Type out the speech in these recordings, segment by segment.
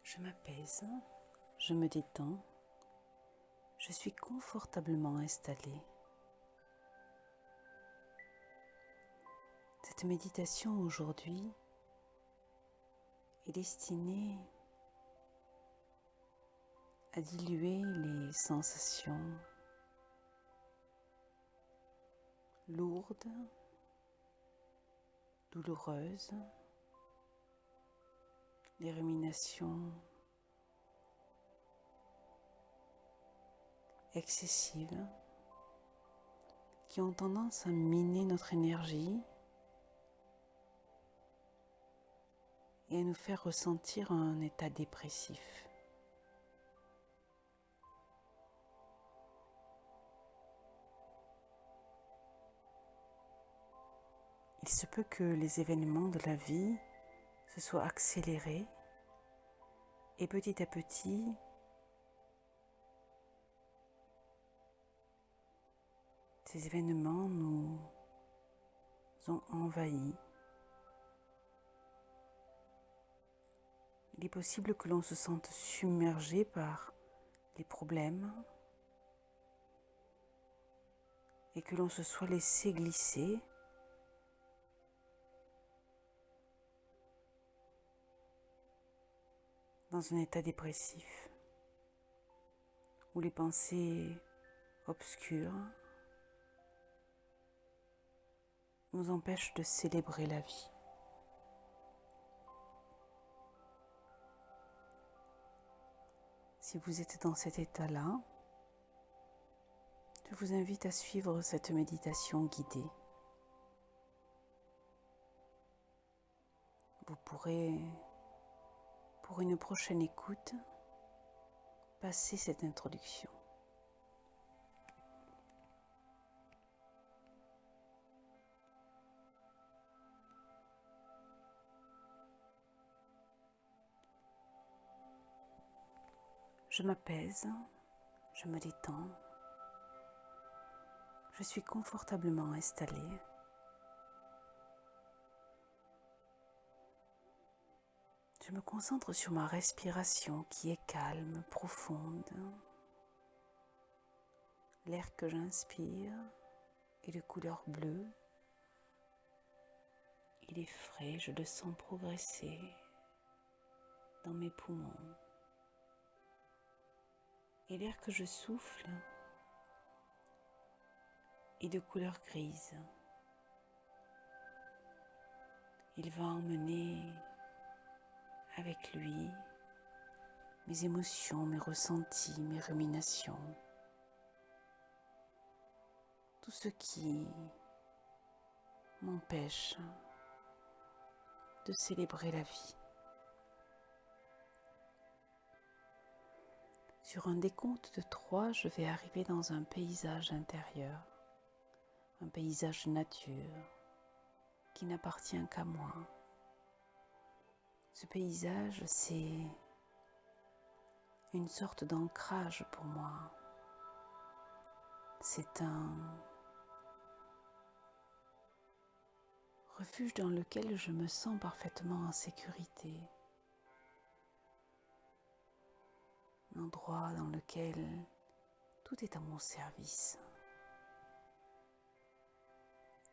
Je m'apaise, je me détends, je suis confortablement installée. Cette méditation aujourd'hui est destinée à diluer les sensations lourdes, douloureuses, les ruminations excessives qui ont tendance à miner notre énergie et à nous faire ressentir un état dépressif. Il se peut que les événements de la vie se soient accélérés et petit à petit, ces événements nous ont envahis. Il est possible que l'on se sente submergé par les problèmes et que l'on se soit laissé glisser dans un état dépressif où les pensées obscures nous empêchent de célébrer la vie. Si vous êtes dans cet état-là, je vous invite à suivre cette méditation guidée. Vous pourrez, pour une prochaine écoute, passer cette introduction. Je m'apaise, je me détends, je suis confortablement installée. Je me concentre sur ma respiration qui est calme, profonde. L'air que j'inspire est de couleur bleue. Il est frais, je le sens progresser dans mes poumons. Et l'air que je souffle est de couleur grise. Il va emmener avec lui mes émotions, mes ressentis, mes ruminations, tout ce qui m'empêche de célébrer la vie. Sur un décompte de 3, je vais arriver dans un paysage intérieur, un paysage nature qui n'appartient qu'à moi. Ce paysage, c'est une sorte d'ancrage pour moi. C'est un refuge dans lequel je me sens parfaitement en sécurité. Un endroit dans lequel tout est à mon service.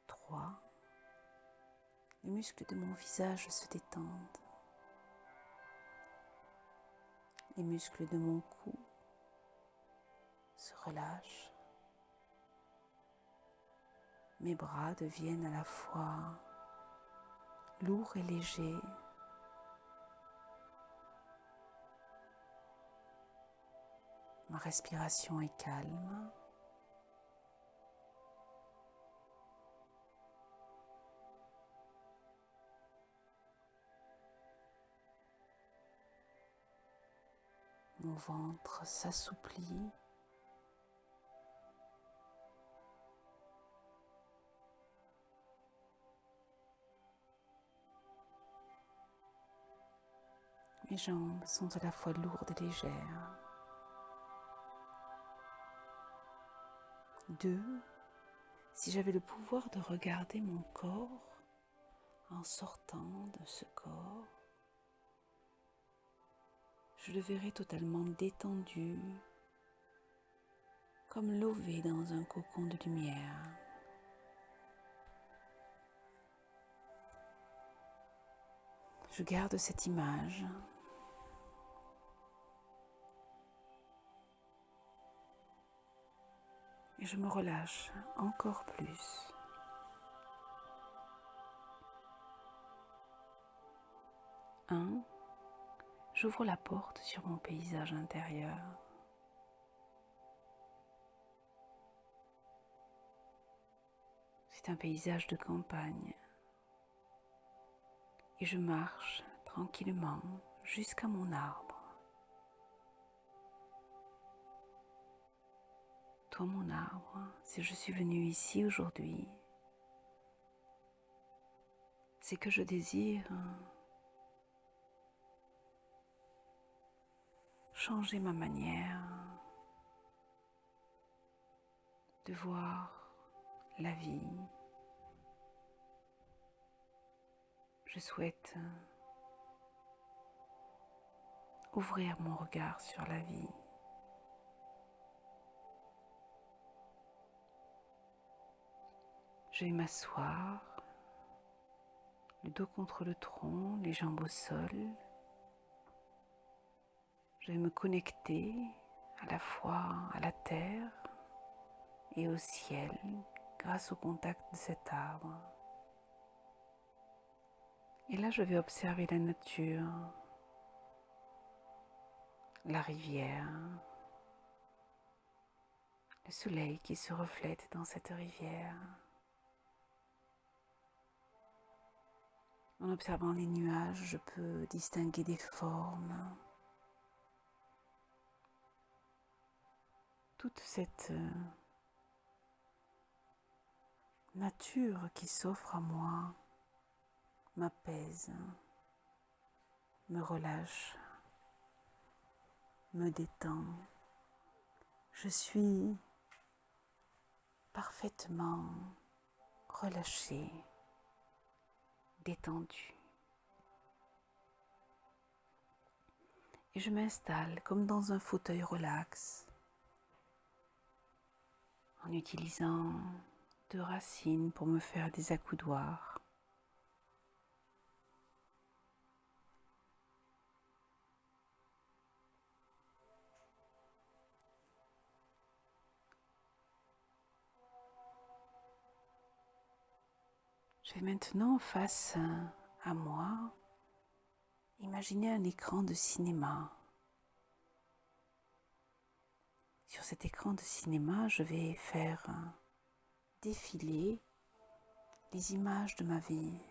3. Les muscles de mon visage se détendent. Les muscles de mon cou se relâchent. Mes bras deviennent à la fois lourds et légers. Ma respiration est calme. Mon ventre s'assouplit. Mes jambes sont à la fois lourdes et légères. 2. Si j'avais le pouvoir de regarder mon corps en sortant de ce corps, je le verrai totalement détendu, comme lové dans un cocon de lumière. Je garde cette image et je me relâche encore plus. J'ouvre la porte sur mon paysage intérieur. C'est un paysage de campagne et je marche tranquillement jusqu'à mon arbre. Toi, mon arbre, si je suis venue ici aujourd'hui, c'est que je désire changer ma manière de voir la vie. Je souhaite ouvrir mon regard sur la vie. Je vais m'asseoir, le dos contre le tronc, les jambes au sol. Je vais me connecter à la fois à la terre et au ciel grâce au contact de cet arbre. Et là, je vais observer la nature, la rivière, le soleil qui se reflète dans cette rivière. En observant les nuages, je peux distinguer des formes. Toute cette nature qui s'offre à moi m'apaise, me relâche, me détend. Je suis parfaitement relâchée, détendue. Et je m'installe comme dans un fauteuil relax en utilisant 2 racines pour me faire des accoudoirs. Je vais maintenant face à moi imaginer un écran de cinéma. Sur cet écran de cinéma, je vais faire défiler les images de ma vie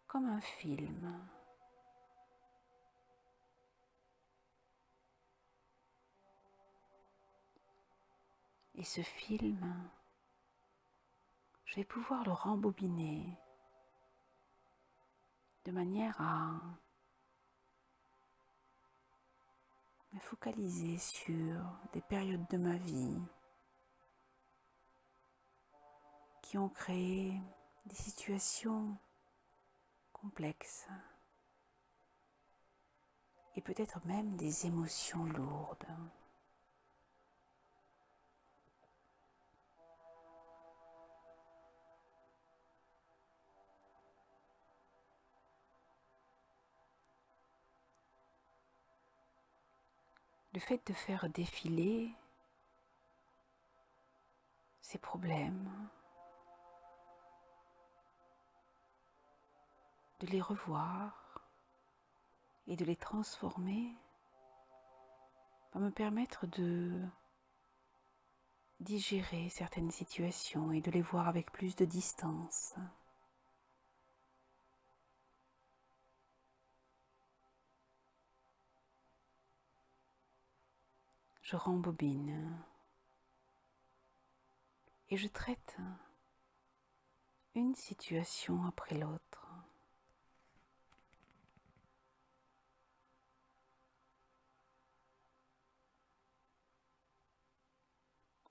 comme un film. Et ce film, je vais pouvoir le rembobiner de manière à me focaliser sur des périodes de ma vie qui ont créé des situations complexes et peut-être même des émotions lourdes. Le fait de faire défiler ces problèmes, de les revoir et de les transformer va me permettre de digérer certaines situations et de les voir avec plus de distance. Je rembobine et je traite une situation après l'autre.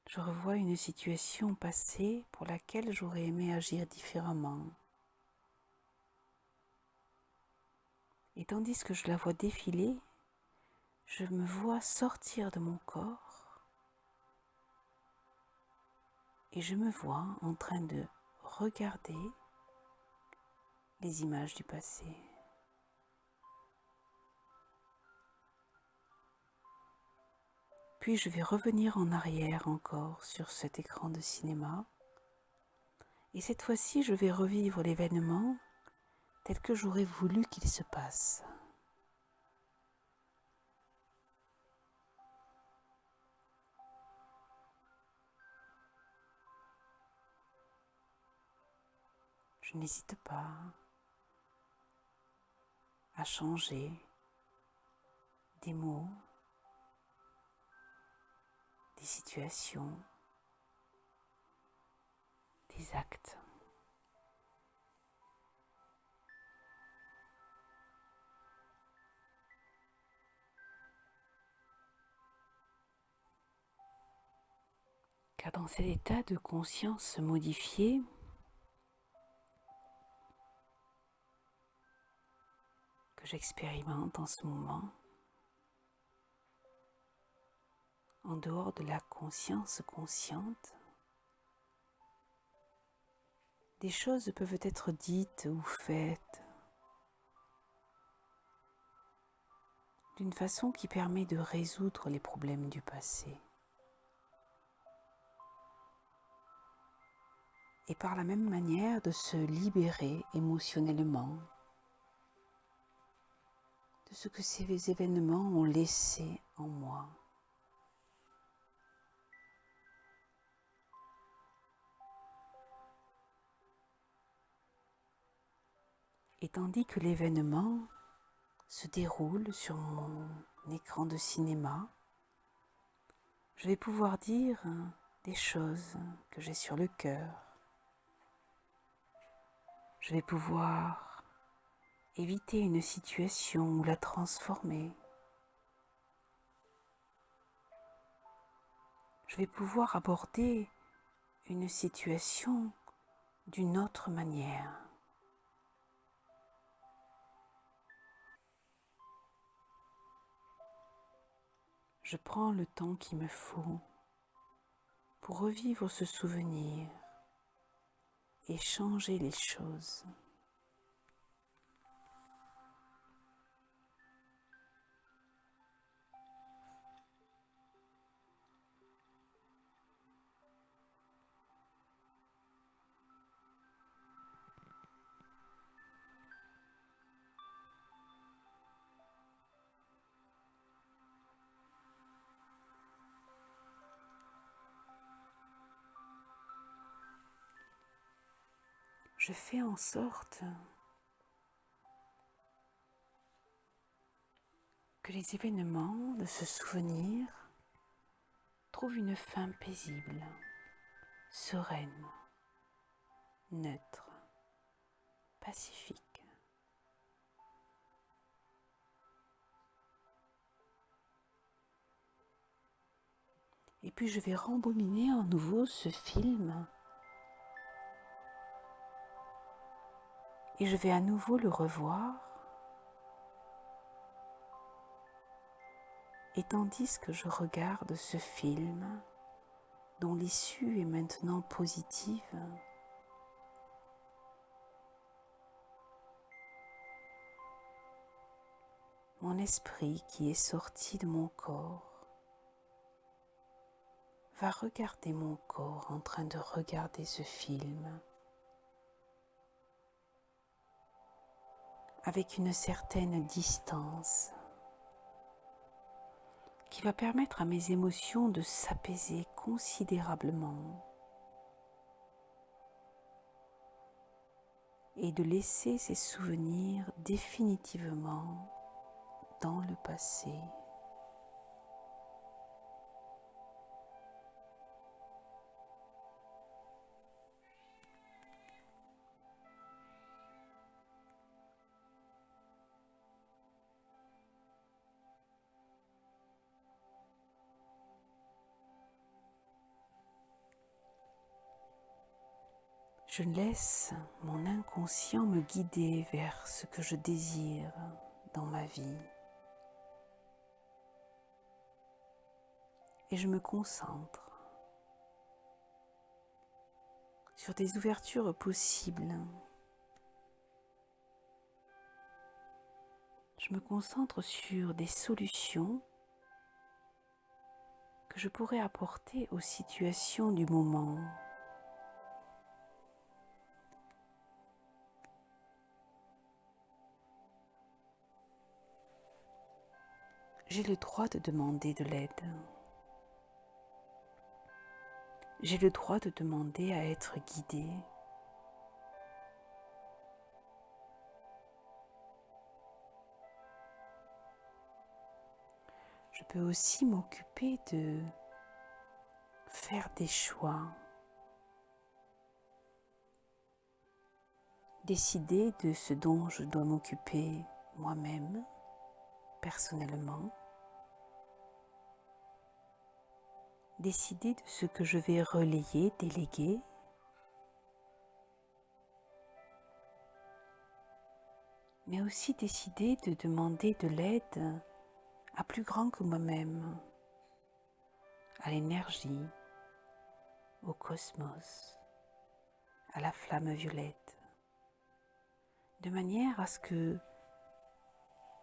Je revois une situation passée pour laquelle j'aurais aimé agir différemment. Et tandis que je la vois défiler, je me vois sortir de mon corps et je me vois en train de regarder les images du passé. Puis je vais revenir en arrière encore sur cet écran de cinéma et cette fois-ci je vais revivre l'événement tel que j'aurais voulu qu'il se passe. Je n'hésite pas à changer des mots, des situations, des actes. Car dans cet état de conscience modifié, que j'expérimente en ce moment, en dehors de la conscience consciente, des choses peuvent être dites ou faites d'une façon qui permet de résoudre les problèmes du passé. Et par la même manière de se libérer émotionnellement de ce que ces événements ont laissé en moi. Et tandis que l'événement se déroule sur mon écran de cinéma, je vais pouvoir dire des choses que j'ai sur le cœur. Je vais pouvoir éviter une situation ou la transformer. Je vais pouvoir aborder une situation d'une autre manière. Je prends le temps qu'il me faut pour revivre ce souvenir et changer les choses. Je fais en sorte que les événements de ce souvenir trouvent une fin paisible, sereine, neutre, pacifique. Et puis je vais rembobiner à nouveau ce film et je vais à nouveau le revoir. Et tandis que je regarde ce film, dont l'issue est maintenant positive, mon esprit qui est sorti de mon corps va regarder mon corps en train de regarder ce film avec une certaine distance qui va permettre à mes émotions de s'apaiser considérablement et de laisser ces souvenirs définitivement dans le passé. Je laisse mon inconscient me guider vers ce que je désire dans ma vie. et je me concentre sur des ouvertures possibles. Je me concentre sur des solutions que je pourrais apporter aux situations du moment. J'ai le droit de demander de l'aide. J'ai le droit de demander à être guidée. Je peux aussi m'occuper de faire des choix, décider de ce dont je dois m'occuper moi-même, personnellement, décider de ce que je vais relayer, déléguer, mais aussi décider de demander de l'aide à plus grand que moi-même, à l'énergie, au cosmos, à la flamme violette, de manière à ce que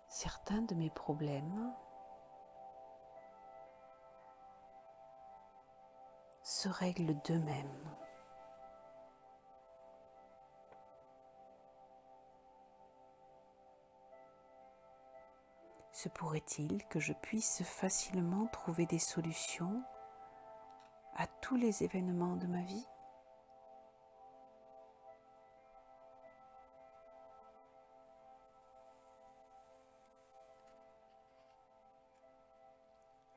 certains de mes problèmes se règlent d'eux-mêmes. Se pourrait-il que je puisse facilement trouver des solutions à tous les événements de ma vie ?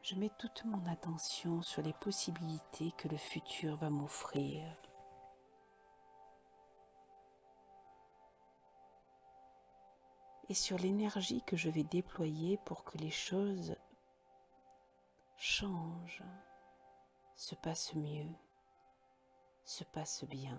Je mets toute mon attention sur les possibilités que le futur va m'offrir. Et sur l'énergie que je vais déployer pour que les choses changent, se passent mieux, se passent bien.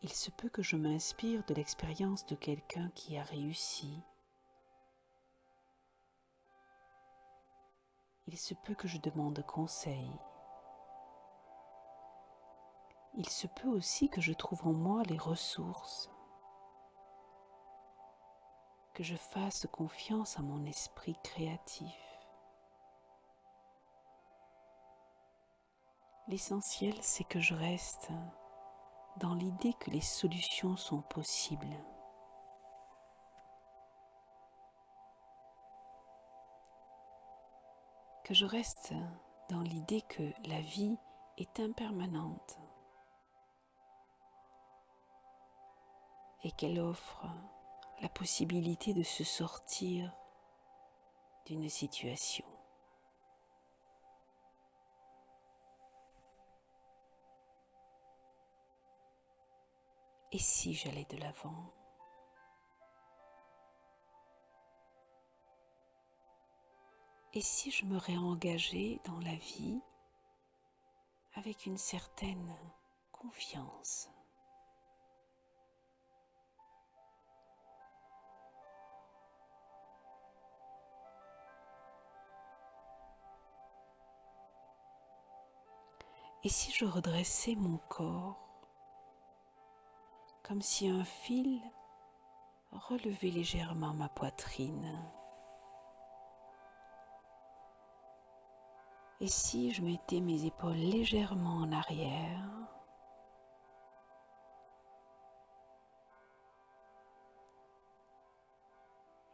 Il se peut que je m'inspire de l'expérience de quelqu'un qui a réussi. Il se peut que je demande conseil. Il se peut aussi que je trouve en moi les ressources, que je fasse confiance à mon esprit créatif. L'essentiel, c'est que je reste dans l'idée que les solutions sont possibles. Que je reste dans l'idée que la vie est impermanente et qu'elle offre la possibilité de se sortir d'une situation. Et si j'allais de l'avant ? Et si je me réengageais dans la vie avec une certaine confiance ? Et si je redressais mon corps comme si un fil relevait légèrement ma poitrine? Et si je mettais mes épaules légèrement en arrière?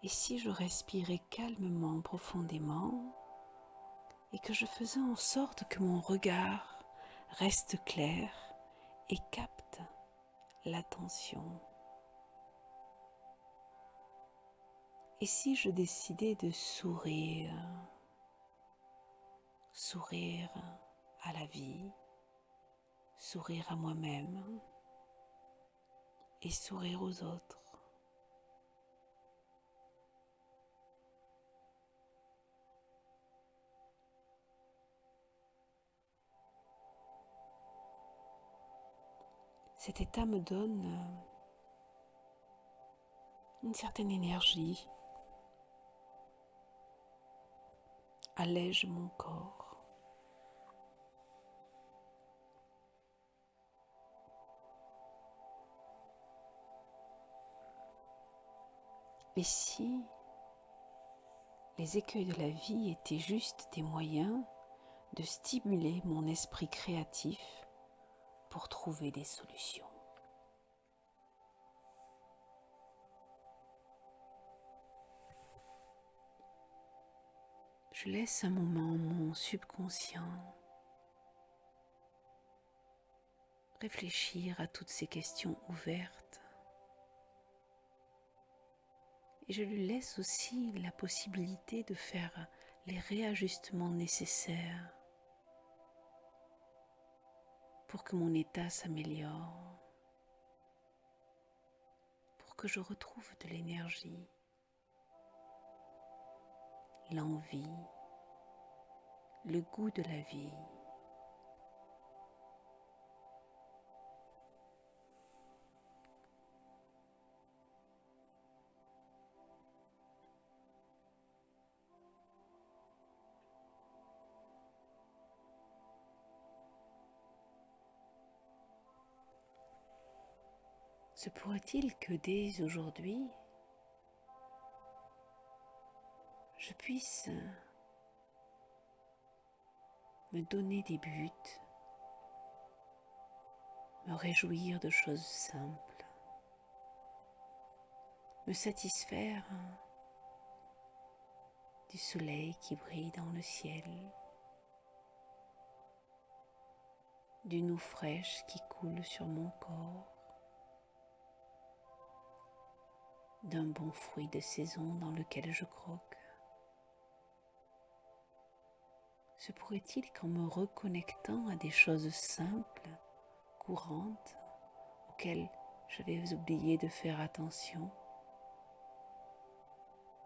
Et si je respirais calmement, profondément, et que je faisais en sorte que mon regard reste clair et capte l'attention? Et si je décidais de sourire, sourire à la vie, sourire à moi-même et sourire aux autres? Cet état me donne une certaine énergie, allège mon corps. Et si les écueils de la vie étaient juste des moyens de stimuler mon esprit créatif pour trouver des solutions? Je laisse un moment mon subconscient réfléchir à toutes ces questions ouvertes et je lui laisse aussi la possibilité de faire les réajustements nécessaires pour que mon état s'améliore, pour que je retrouve de l'énergie, l'envie, le goût de la vie. Se pourrait-il que dès aujourd'hui, je puisse me donner des buts, me réjouir de choses simples, me satisfaire du soleil qui brille dans le ciel, d'une eau fraîche qui coule sur mon corps, d'un bon fruit de saison dans lequel je croque. Se pourrait-il qu'en me reconnectant à des choses simples, courantes, auxquelles j'avais oublié de faire attention,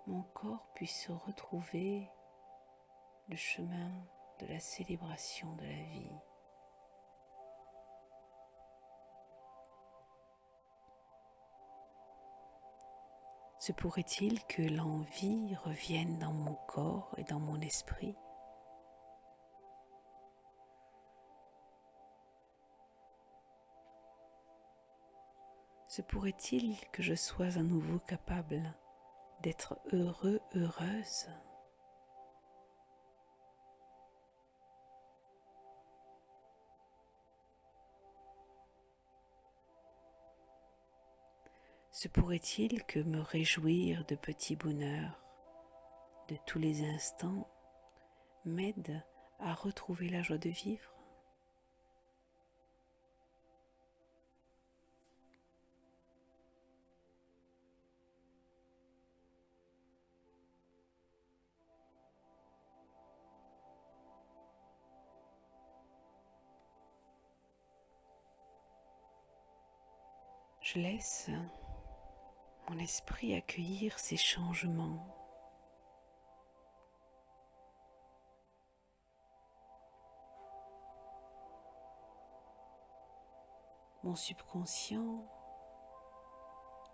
mon corps puisse retrouver le chemin de la célébration de la vie? Se pourrait-il que l'envie revienne dans mon corps et dans mon esprit? Se pourrait-il que je sois à nouveau capable d'être heureux, heureuse? Se pourrait-il que me réjouir de petits bonheurs de tous les instants m'aide à retrouver la joie de vivre? Je laisse mon esprit accueillir ces changements. Mon subconscient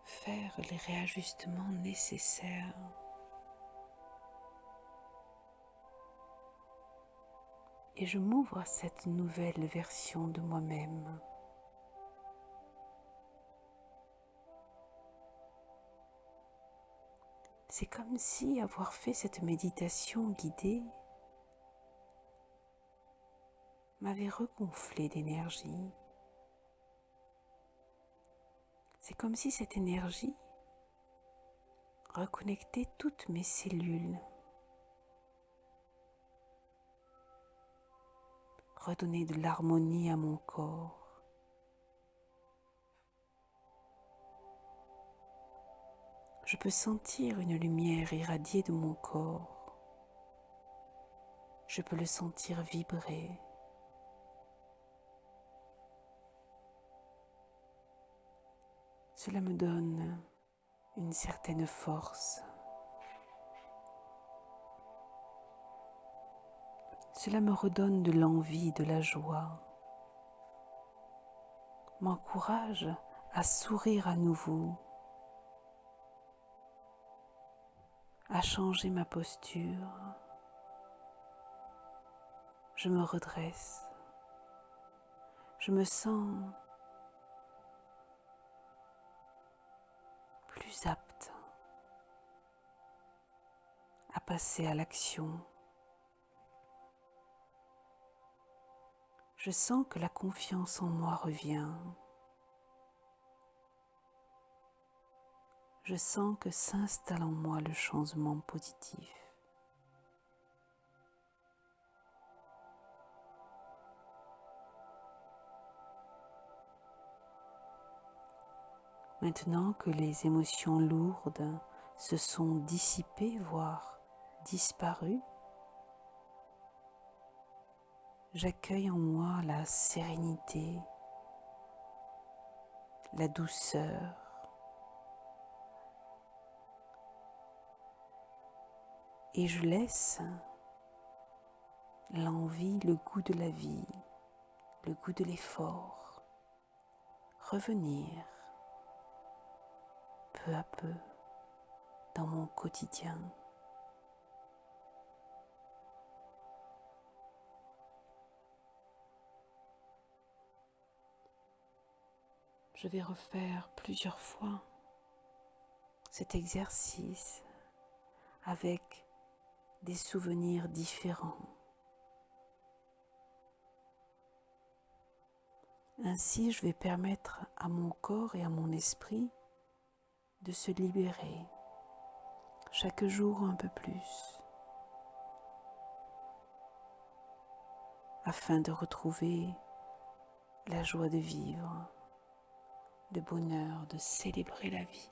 faire les réajustements nécessaires. Et je m'ouvre à cette nouvelle version de moi-même. C'est comme si avoir fait cette méditation guidée m'avait regonflé d'énergie. C'est comme si cette énergie reconnectait toutes mes cellules, redonnait de l'harmonie à mon corps. Je peux sentir une lumière irradier de mon corps. Je peux le sentir vibrer. Cela me donne une certaine force. Cela me redonne de l'envie, de la joie, m'encourage à sourire à nouveau, à changer ma posture, je me redresse. Je me sens plus apte à passer à l'action. Je sens que la confiance en moi revient. Je sens que s'installe en moi le changement positif. Maintenant que les émotions lourdes se sont dissipées, voire disparues, j'accueille en moi la sérénité, la douceur, et je laisse l'envie, le goût de la vie, le goût de l'effort revenir peu à peu dans mon quotidien. Je vais refaire plusieurs fois cet exercice avec des souvenirs différents. Ainsi, je vais permettre à mon corps et à mon esprit de se libérer chaque jour un peu plus, afin de retrouver la joie de vivre, le bonheur de célébrer la vie.